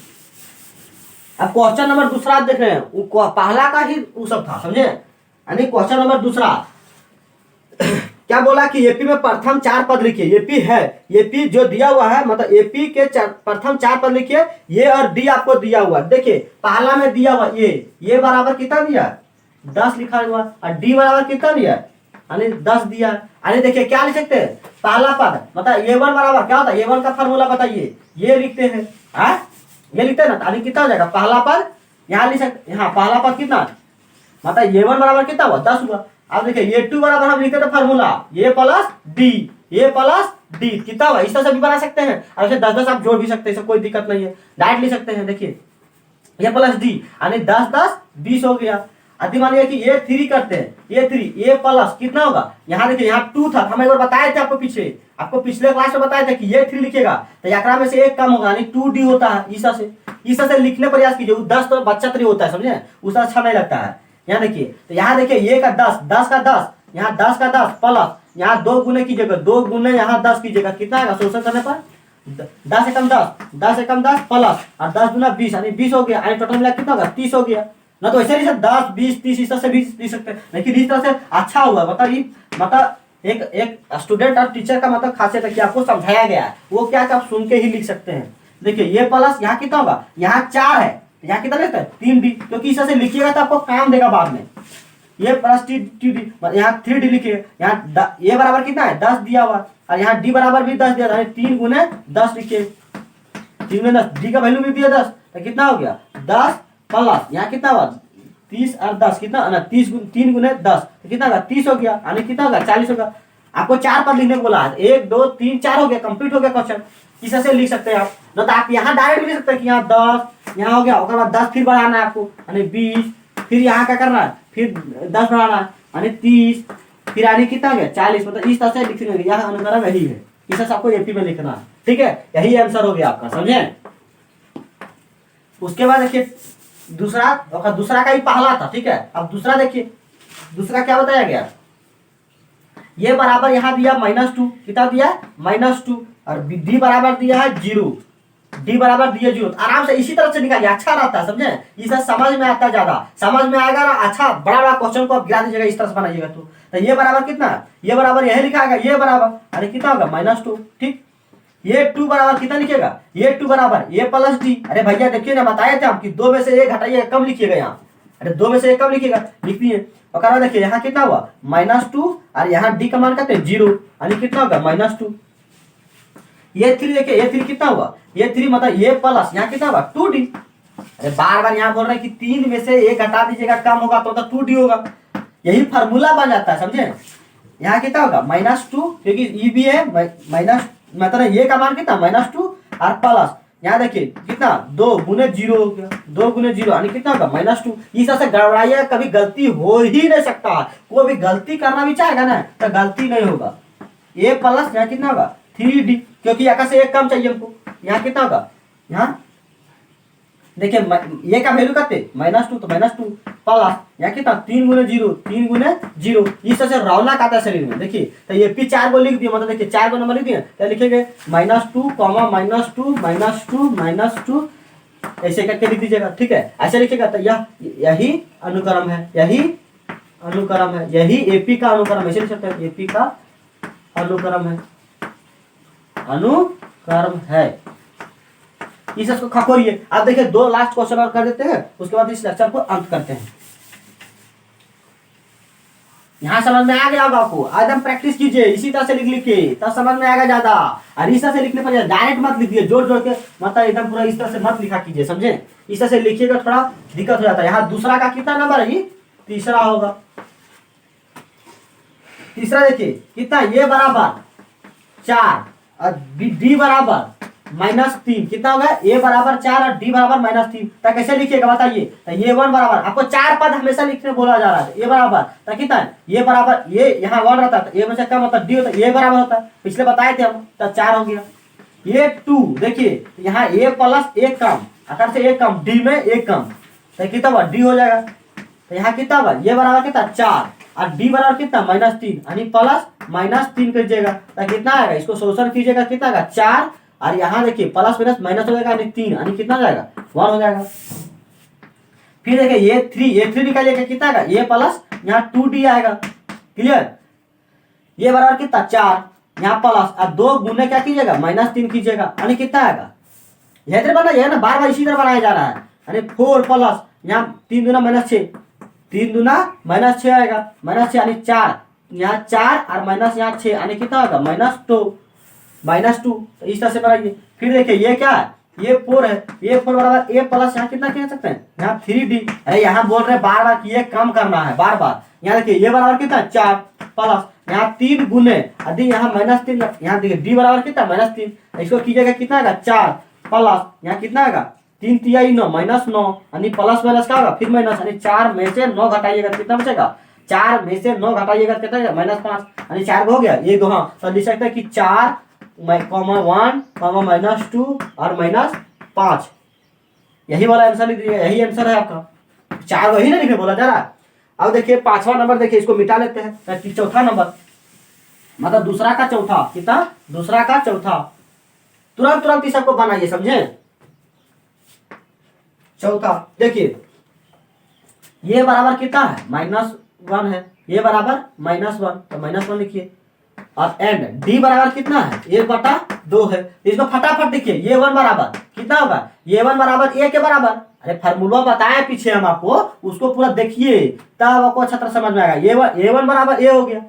अब क्वेश्चन नंबर दूसरा देख रहे हैं, पहला का ही वो सब था, समझे, यानी क्वेश्चन नंबर दूसरा क्या बोला कि एपी में प्रथम 4 पद लिखिए, एपी है, एपी जो दिया हुआ है मतलब एपी के प्रथम 4 पद लिखिए, ये और डी आपको दिया हुआ, देखिए पहला में दिया हुआ ये बराबर कितना दिया 10 लिखा हुआ, और डी बराबर कितना दिया यानी 10 दिया, यानी देखिए क्या लिख सकते हैं, पहला पद मतलब A1 बराबर क्या होता है, A1 का फार्मूला बताइए, ये लिखते हैं, ये लिखते हैं ना, यानी कितना हो जाएगा पहला पद, यहाँ लिख सकते, यहाँ पहला पद कितना मतलब A1 बराबर कितना हुआ 10 हुआ। अब देखिए A2 बराबर हम लिखते थे फार्मूला A प्लस डी कितना हुआ, इस तरह से भी बना सकते हैं, और ऐसे 10 10 आप जोड़ भी सकते हैं, इससे कोई दिक्कत नहीं है, डायरेक्ट लिख सकते हैं। देखिए ये प्लस डी, यानी 10 10 20 हो गया। अति मान लिया कि ये 3 करते हैं, ये 3 ये प्लस कितना होगा, यहाँ देखिए यहाँ 2 था, हम एक बार बताए थे आपको पीछे, आपको पिछले क्लास में बताया था कि ये 3 लिखेगा तो एकरा में से एक कम होगा, यानी 2d होता है। ईसा से लिखने प्रयास कीजिए, 10 तो बच्चा 3 होता है, समझे, उसका अच्छा नहीं लगता है। यहाँ देखिए, तो यहाँ देखिए ये का 10 10 का 10, यहाँ 10 का 10 प्लस, यहाँ 2 गुने कीजिएगा, 2 गुने यहाँ 10 कीजिएगा, कितना आएगा सोल्यूशन करने पर 10 एकम 10 10 एकम 10 प्लस और 10 दूना 20, यानी 20 हो गया, यानी टोटल मिला कितना होगा 30 हो गया ना। तो ऐसे नहीं सर 10 20 30 इस तरह से भी लिख सकते हैं, लेकिन इस तरह से अच्छा हुआ। बताइए, मतलब एक स्टूडेंट और टीचर का मतलब खासियत है कि आपको समझाया गया है, वो क्या आप सुन के ही लिख सकते हैं। देखिए ये प्लस यहाँ कितना होगा, यहाँ 4 है, यहाँ कितना लिखता है 3d, क्योंकि इस तरह से लिखिएगा तो आपको काम देगा बाद में। ये प्लस टी डी, यहाँ 3d लिखिए, यहाँ ये बराबर कितना है 10 दिया हुआ, और यहाँ d बराबर भी 10 दिया, 3 गुने 10 लिखिए, 3 गुने 10, d का वैल्यू भी दिया 10, तो कितना हो गया 10 प्लस यहाँ कितना हुआ 30 और 10 कितना ना 3 गुने 10, तो कितना होगा 30 हो गया, यानी कितना होगा 40 होगा। आपको 4 पद लिखने को बोला है, 1 2 3 4 हो गया, कंप्लीट हो गया क्वेश्चन। इस तरह से लिख सकते हैं आप, न तो आप यहाँ डायरेक्ट भी लिख सकते हैं कि यहाँ 10 यहाँ हो गया, उसके बाद 10 फिर बढ़ाना है आपको, यानी 20, फिर यहाँ क्या करना है फिर 10 बढ़ाना है, यानी 30, फिर यानी कितना हो गया 40। मतलब इस तरह से लिखने यह अनुक्रम यही है, इस तरह से आपको एपी में लिखना है, ठीक है, यही आंसर हो गया आपका, समझे। उसके बाद देखिए दूसरा का ही पहला था, ठीक है। अब दूसरा देखिए, दूसरा क्या बताया गया, ये बराबर यहाँ दिया -2, कितना दिया -2, और डी बराबर दिया है 0, डी बराबर दिया 0। आराम से इसी तरह से निकालिए, अच्छा रहता है, समझे, इसे समझ में आता है, ज्यादा समझ में आएगा ना, अच्छा बड़ा बड़ा क्वेश्चन को आप गिरा दीजिएगा, इस तरह से बनाइएगा। तो ये बराबर कितना, ये बराबर यही लिखा है, ये बराबर अरे कितना होगा -2, ठीक। ये 2 बराबर कितना लिखिएगा, ये 2 बराबर ये प्लस डी, अरे भैया देखिए ना, बताए थे आप कि 2 में से 1 हटाइए, कम लिखिएगा यहाँ, अरे 2 में से 1 कम लिखिएगा, लिख दिए। और देखिए यहाँ कितना हुआ -2, और यहाँ डी का मान करते हैं 0, यानी कितना होगा -2। ये 3 देखिए, ये 3 कितना हुआ, ये 3 मतलब ये प्लस यहाँ कितना होगा 2d। अरे बार बार यहाँ बोल रहे हैं कि 3 में से 1 हटा दीजिएगा, कम होगा तो 2d होगा, यही फार्मूला बन जाता है, समझे। यहाँ कितना होगा -2, क्योंकि ये भी है माइनस, मतलब ये का मान कितना -2 और प्लस यहाँ देखिए कितना 2 गुने 0 हो गया, 2 गुने 0 यानी कितना होगा -2। इस तरह से गड़बड़ाइए, कभी गलती हो ही नहीं सकता, कोई भी गलती करना भी चाहेगा ना तो गलती नहीं होगा। ये प्लस यहाँ कितना होगा 3d, क्योंकि यहाँ से 1 कम चाहिए हमको, यहाँ कितना होगा, यहाँ देखिए ये का वैल्यू करते -2, तो -2 प्लस यहाँ कितना 3 गुने 0, 3 गुने 0, इस तरह से रौनक आता है शरीर में। देखिए तो ये भी 4 को लिख दिए, मतलब देखिए 4 को नंबर लिख दिए, तो लिखेंगे -2, -2, ऐसे करके लिख दीजिएगा, ठीक है, ऐसे लिखिएगा। तो यही अनुक्रम है, यही अनुक्रम है, यही एपी का अनुक्रम, ऐसे लिख सकते हैं, एपी का अनुक्रम है, अनुक्रम है। इस को खकोरिए। आप देखिए 2 लास्ट क्वेश्चन और कर देते हैं, उसके बाद इस लेक्चर को अंत करते हैं। यहाँ समझ में आ गया होगा आपको, एकदम प्रैक्टिस कीजिए, इसी तरह से लिख के तब समझ में आएगा ज्यादा। और इस तरह से लिखने पर डायरेक्ट मत लिखिए, जोड़ जोड़ के, मतलब एकदम पूरा इस तरह से मत लिखा कीजिए, समझे। इस तरह से लिखिएगा थोड़ा दिक्कत हो जाता है। यहाँ दूसरा का कितना नंबर है, तीसरा होगा। तीसरा देखिए कितना, ये बराबर 4 और डी बराबर -3, कितना होगा, ए बराबर 4 और डी बराबर -3। तो कैसे लिखिएगा बताइए, तो ये 1 बराबर, आपको 4 पद हमेशा लिखने बोला जा रहा है, ए बराबर तो कितना है, ये बराबर ये यहाँ 1 रहता है, ए में से कम होता है, डी होता है, ए बराबर होता है, पिछले बताए थे हम, तो 4 हो गया। ये 2 देखिए यहाँ ए प्लस 1 कम, अगर से 1 कम, डी में 1 कम, तो कितना हुआ डी हो जाएगा। तो यहाँ कितना होगा, ये बराबर कितना 4 और डी बराबर कितना -3, यानी प्लस -3 कीजिएगा, तो कितना आएगा, इसको सोल्यूशन कीजिएगा, कितना आएगा 4, और यहाँ देखिए प्लस माइनस हो जाएगा, यानी 3, यानी कितना हो जाएगा 1 हो जाएगा। फिर देखिए ये 3 निकालिएगा, कितना आएगा, ये प्लस यहाँ 2d आएगा, क्लियर। ये बराबर कितना 4, यहाँ प्लस और 2 गुने क्या कीजिएगा -3 कीजिएगा, यानी कितना आएगा, यह बना है ना, बार बार इसी तरह बनाया जा रहा है, यानी 4 प्लस यहाँ 3 दूना -6, 3 दूना -6 आएगा, -6 यानी 4, यहाँ 4 और माइनस यहाँ 6, यानी कितना होगा -2, तो इस तरह से बनाइए। फिर देखिए ये क्या है, ये 4 है, ये 4 बराबर ए प्लस यहाँ कितना कह सकते हैं, यहाँ 3d। अरे यहाँ बोल रहे बार बार कि ये कम करना है, बार बार। यहाँ देखिए ये बराबर कितना 4 प्लस यहाँ 3 गुने यदि यहाँ -3, यहाँ देखिए डी बराबर कितना -3, इसको कीजिएगा कितना आएगा 4 प्लस यहाँ कितना आएगा 3 तिहाई 9 -9 यानी प्लस माइनस क्या होगा फिर माइनस, यानी 4 में से 9 घटाइएगा तो कितना बचेगा, 4 में से 9 घटाइएगा तो कितना -5, यानी 4 हो गया ये दो। हाँ तो लिख सकते हैं कि 4 1 -2 और -5, यही वाला आंसर लिख दिया, यही आंसर है आपका। 4 वही ना लिखे बोला जा रहा है। अब देखिए 5वां नंबर, देखिए इसको मिटा लेते हैं। चौथा नंबर मतलब दूसरा का चौथा, कितना, दूसरा का चौथा, तुरंत तुरंत इस सबको बनाइए, समझे। चौथा देखिए ये बराबर कितना है, -1 है, ये बराबर -1 तो -1 लिखिए। और एंड डी बराबर कितना है, 1/2 है। इसको फटाफट देखिए, ये 1 बराबर कितना होगा, ये 1 बराबर ए के बराबर। अरे फार्मूला बताए पीछे हम आपको, उसको पूरा देखिए तब आपको अच्छा तरह समझ में आएगा। ये 1 बराबर ए हो गया,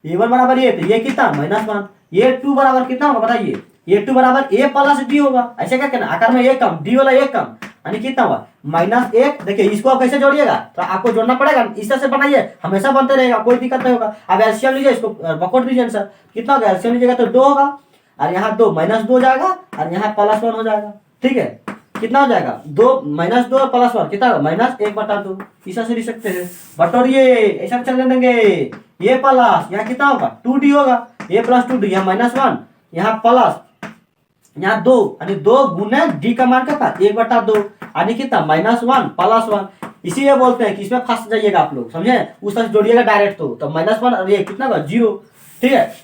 ये 1 बराबर ए, तो ये कितना -1। ये 2 बराबर कितना होगा बताइए, ये 2 बराबर ए प्लस डी होगा। ऐसे क्या करना, आकार में एक कम डी वाला एक कम, यानी कितना हुआ -1। देखिए इसको आप कैसे जोड़िएगा, तो आपको जोड़ना पड़ेगा, इस तरह से बनाइए, हमेशा बनते रहेगा, कोई दिक्कत नहीं होगा। अब एलसीएम लीजिए, इसको बकौट दीजिए आंसर, कितना होगा, एलसीएम लीजिएगा तो 2 होगा, और यहाँ 2 -2 जाएगा, और यहाँ +1 हो जाएगा। ठीक है, कितना हो जाएगा, 2 -2 और +1 कितना होगा, -1/2। इस तरह से लिख सकते हैं, बटोरिए ऐसा चलने देंगे। ये प्लस यहाँ कितना होगा 2d होगा, a + 2d, यहाँ -1, यहाँ प्लस, यहाँ 2, यानी 2 गुने डी का मान कितना 1/2, यानी कितना -1 +1। इसीलिए बोलते हैं कि इसमें फंस जाइएगा आप लोग, समझे, उस तरह से जोड़िएगा डायरेक्ट, तो -1 और ये कितना होगा 0। ठीक है,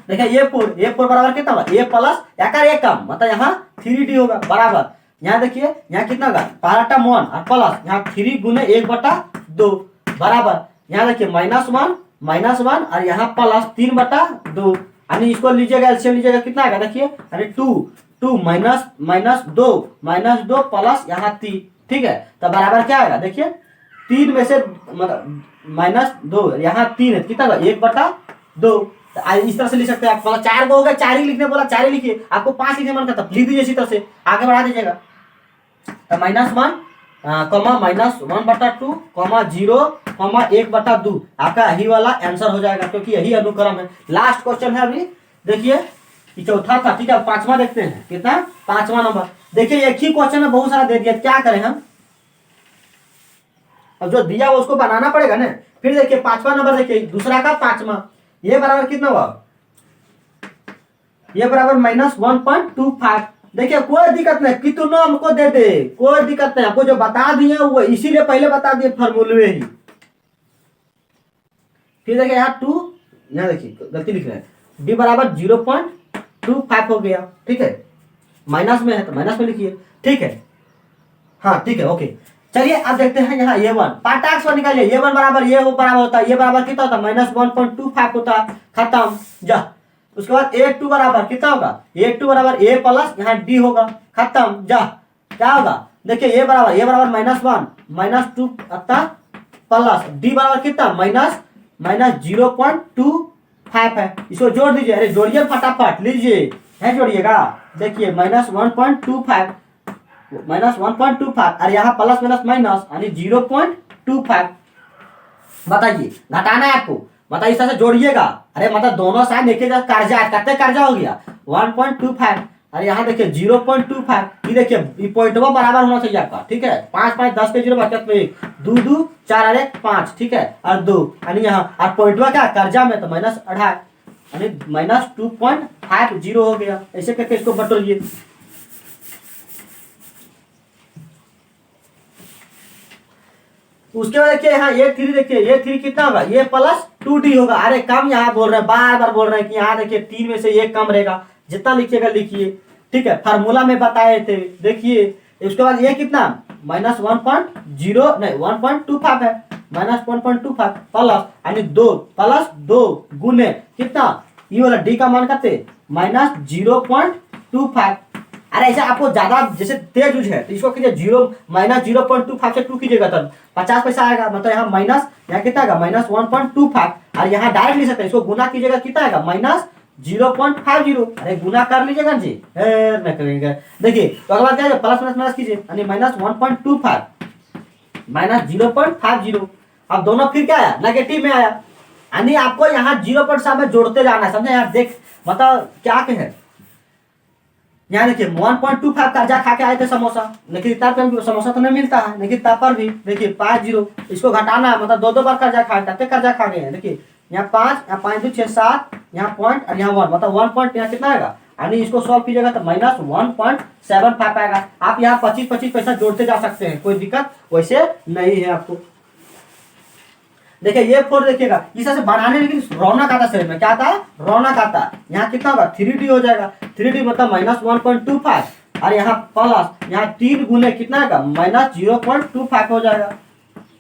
देखिए ये 4 बराबर कितना होगा, a प्लस आकार एक कम, मतलब यहाँ 3d होगा बराबर। यहाँ देखिए यहाँ कितना होगा, पहला टर्म 1 और प्लस यहाँ 3 गुने 1/2 बराबर। यहाँ देखिए -1 और यहाँ प्लस 3/2, यानी इसको लीजिएगा, एलसीएम लीजिएगा, कितना आएगा देखिए, यानी 2 -2 प्लस यहाँ 3। ठीक है, तो बराबर क्या आएगा देखिए, 3 में से मतलब -2 यहाँ 3 है, कितना 1/2। इस तरह से लिख सकते हैं आप, मतलब 4 को हो गया, 4 ही लिखने बोला 4 ही लिखिए, आपको 5 लिखने मन करता लिख दीजिए, इसी तरह से आगे बढ़ा दीजिएगा। तो -1 -1/2 0 1/2 आपका यही वाला आंसर हो जाएगा, क्योंकि यही अनुक्रम है। लास्ट क्वेश्चन है अभी, देखिए ये चौथा था। ठीक है, 5वां देखते हैं, कितना 5वां नंबर। देखिए एक ही क्वेश्चन में बहुत सारा दे दिया, क्या करें हम, अब जो दिया उसको बनाना पड़ेगा ना। फिर देखिए 5वां नंबर, देखिए दूसरा का 5वां, ये बराबर कितना हुआ, ये बराबर -1.25। देखिए कोई दिक्कत नहीं, कितना हमको दे दे कोई दिक्कत नहीं, आपको जो बता दिए वो इसीलिए पहले बता दिए फॉर्मूले ही। फिर देखिए यहाँ 2, यहाँ देखिए गलती लिख रहे हैं, डी बराबर 0.25 हो गया। ठीक है, माइनस में है तो माइनस में लिखिए। ठीक है, हाँ ठीक है, ओके। चलिए अब देखते हैं यहाँ a1 पार्टाक्स को निकालिए। a1 बराबर ये हो बराबर होता है, ये बराबर कितना होता है -1.25 होता है, खत्म जा। उसके बाद a2 बराबर कितना होगा, a2 बराबर a प्लस यहाँ d होगा, खत्म जा। क्या होगा देखिए, a बराबर -1 -2 अतः प्लस d बराबर कितना -0.25 है। इसको जोड़ दीजिए, अरे जोड़िए फटाफट, लीजिए है जोड़िएगा। देखिए -1.25 और यहाँ प्लस माइनस यानी 0.25। बताइए घटाना है आपको, बताइए इस तरह से जोड़िएगा। अरे मतलब दोनों साइड एक कर्जा, कितने कर्जा हो गया 1.25, अरे यहाँ देखिए 0.25। ये देखिए ये पॉइंटवा बराबर होना चाहिए आपका। ठीक है, 5 5 10 के 0 बचत में 2 2 4 अरे 5। ठीक है, और 2 यानी यहाँ और पॉइंटवा क्या कर्जा में तो -2.5 यानी -2.50 हो गया। ऐसे करके इसको बटोरिए। उसके बाद देखिए यहाँ ये 3, देखिए ये 3 कितना होगा, ये प्लस 2d होगा। अरे कम यहाँ बोल रहे हैं, बार बार बोल रहे हैं कि यहाँ देखिए 3 में से एक कम रहेगा, जितना लिखिएगा लिखिए। ठीक है, फार्मूला में बताए थे, देखिए। उसके बाद ये कितना -1.0 नहीं 1.25 है, -1.25 प्लस यानी 2 गुने कितना, ये वाला डी का मान करते -0.25। अरे ऐसा आपको ज्यादा जैसे तेज यूज है तो इसको कीजिए -0.25 से 2 कीजिएगा तब 50 पैसा आएगा। मतलब यहाँ माइनस, यहाँ कितना आएगा -1.25 और यहाँ डायरेक्ट लिख सकते हैं, इसको गुना कीजिएगा कितना आएगा -0.50। अरे गुना कर लीजिएगा जी, नहीं करेंगे। देखिए तो अगला क्या है, प्लस माइनस कीजिए यानी -1.25 -0.50। अब दोनों फिर क्या आया, नेगेटिव में आया, यानी आपको यहाँ 0 में जोड़ते जाना है, समझे। यहाँ देख मतलब क्या है, यहाँ देखिए 1.25 कर्जा खा के आए थे समोसा, लेकिन इतना पे समोसा तो नहीं मिलता है, लेकिन तब पर भी देखिए 5 इसको घटाना है, मतलब 2 बार कर्जा खाए, कितने कर्जा खा गए हैं देखिए, यहाँ 5, यहाँ 5 2 6 7, यहाँ पॉइंट और यहाँ 1, मतलब 1 पॉइंट यहाँ कितना आएगा, यानी इसको सॉल्व कीजिएगा तो -1.75 आएगा। आप यहाँ 25 पैसा जोड़ते जा सकते हैं, कोई दिक्कत वैसे नहीं है आपको। देखिए ये 4 देखिएगा, इस तरह से बढ़ाने, लेकिन रौनक आता शरीर में, क्या आता है, रौनक आता है। यहाँ कितना होगा 3D हो जाएगा, 3D मतलब -1.25 और यहाँ प्लस, यहाँ 3 गुने कितना आएगा -0.25 हो जाएगा।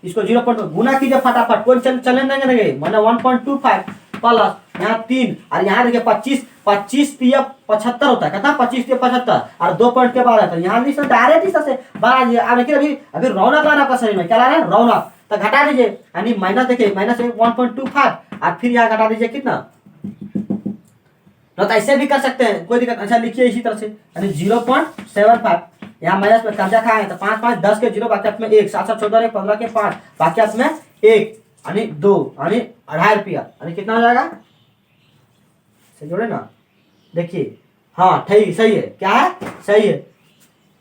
इसको 0. गुना कीजिए फटाफट, कोई चले नहीं, माना 1.25 प्लस यहाँ 3 और यहाँ देखिए 25 तिया 75 होता है, कहता 25 तिया 75 और 2 पॉइंट के बाद आता है, यहाँ डायरेक्ट इस तरह से बढ़ा दीजिए। अब देखिए अभी रौनक लाना आपका शरीर में, क्या ला रहे हैं, रौनक, तो घटा दीजिए, यानी माइनस देखिए -1.25 और फिर यहाँ घटा दीजिए कितना, तो ऐसे भी कर सकते हैं, कोई दिक्कत। अच्छा लिखिए इसी तरह से, यानी 0.75, यहाँ माइनस में कर्जा खाए तो 5 5 10 के 0 बाकी में 1, 7 7 14 15 के 5 बाकी में 1 यानी 2 यानी 2.5 रुपया, यानी कितना हो जाएगा, सही जोड़े ना, देखिए हाँ ठीक सही है, क्या है सही है।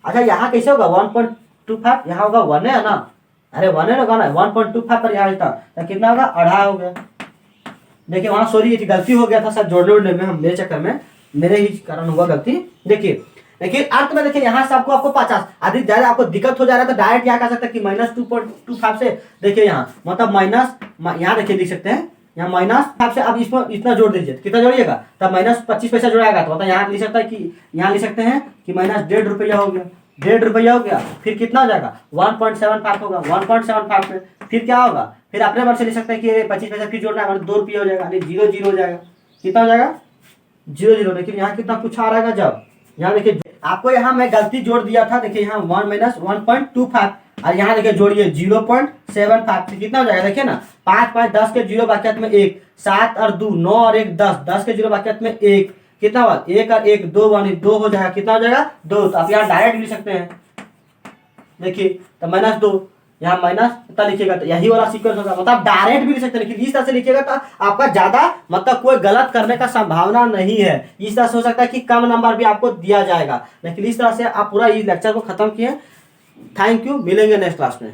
अच्छा यहाँ कैसे होगा 1.25, यहाँ होगा 1 है ना, अरे 1 है ना 1.25 पर यहाँ तो कितना होगा 2.5 हो गया। देखिए वहाँ सॉरी ये गलती हो गया था सर, जोड़ने में हम मेरे चक्कर में, मेरे ही कारण हुआ गलती। देखिए अर्थ में देखिए यहाँ से आपको 50 अधिक ज्यादा आपको दिक्कत हो जा रहा है तो डायरेक्ट यहाँ कह सकते हैं कि -2.25 से, देखिए यहाँ मतलब माइनस, यहाँ देखिए लिख सकते हैं यहाँ -5 से, अब इसको इतना जोड़ दीजिए, कितना जोड़िएगा तब -25 पैसा जोड़ाएगा, तो मतलब यहाँ लिख सकता है कि यहाँ लिख सकते हैं कि -1.5 रुपया हो गया, 1.5 रुपया हो गया, फिर कितना हो जाएगा 1.75 होगा, 1.75 में फिर क्या होगा, फिर अपने वर्ष से लिख सकते हैं कि 25 पैसा फिर जोड़ना है, 2 रुपया हो जाएगा, यानी 0 हो जाएगा, कितना हो जाएगा 0 लेकिन यहाँ कितना कुछ आ रहेगा, जब यहाँ देखिए आपको यहाँ मैं गलती जोड़ दिया था, देखिए यहाँ 1 - 1.25 और यहाँ देखिए जोड़िए 0.75 कितना हो जाएगा, देखिए ना 5 5 10 के 0 बाकी में 1, 7 और 2 9 और 1 10, 10 के 0 बाकी में 1, कितना हुआ 1 और 1 2 यानी 2 हो जाएगा, कितना हो जाएगा 2, तो आप यहाँ डायरेक्ट लिख सकते हैं, देखिए तो -2 यहाँ माइनस इतना लिखिएगा तो यही वाला सीक्वेंस होगा, मतलब डायरेक्ट भी लिख सकते हैं, लेकिन इस तरह से लिखिएगा तो आपका ज्यादा मतलब कोई गलत करने का संभावना नहीं है। इस तरह से हो सकता है कि कम नंबर भी आपको दिया जाएगा, लेकिन इस तरह से आप पूरा इस लेक्चर को खत्म किए। थैंक यू, मिलेंगे नेक्स्ट क्लास में।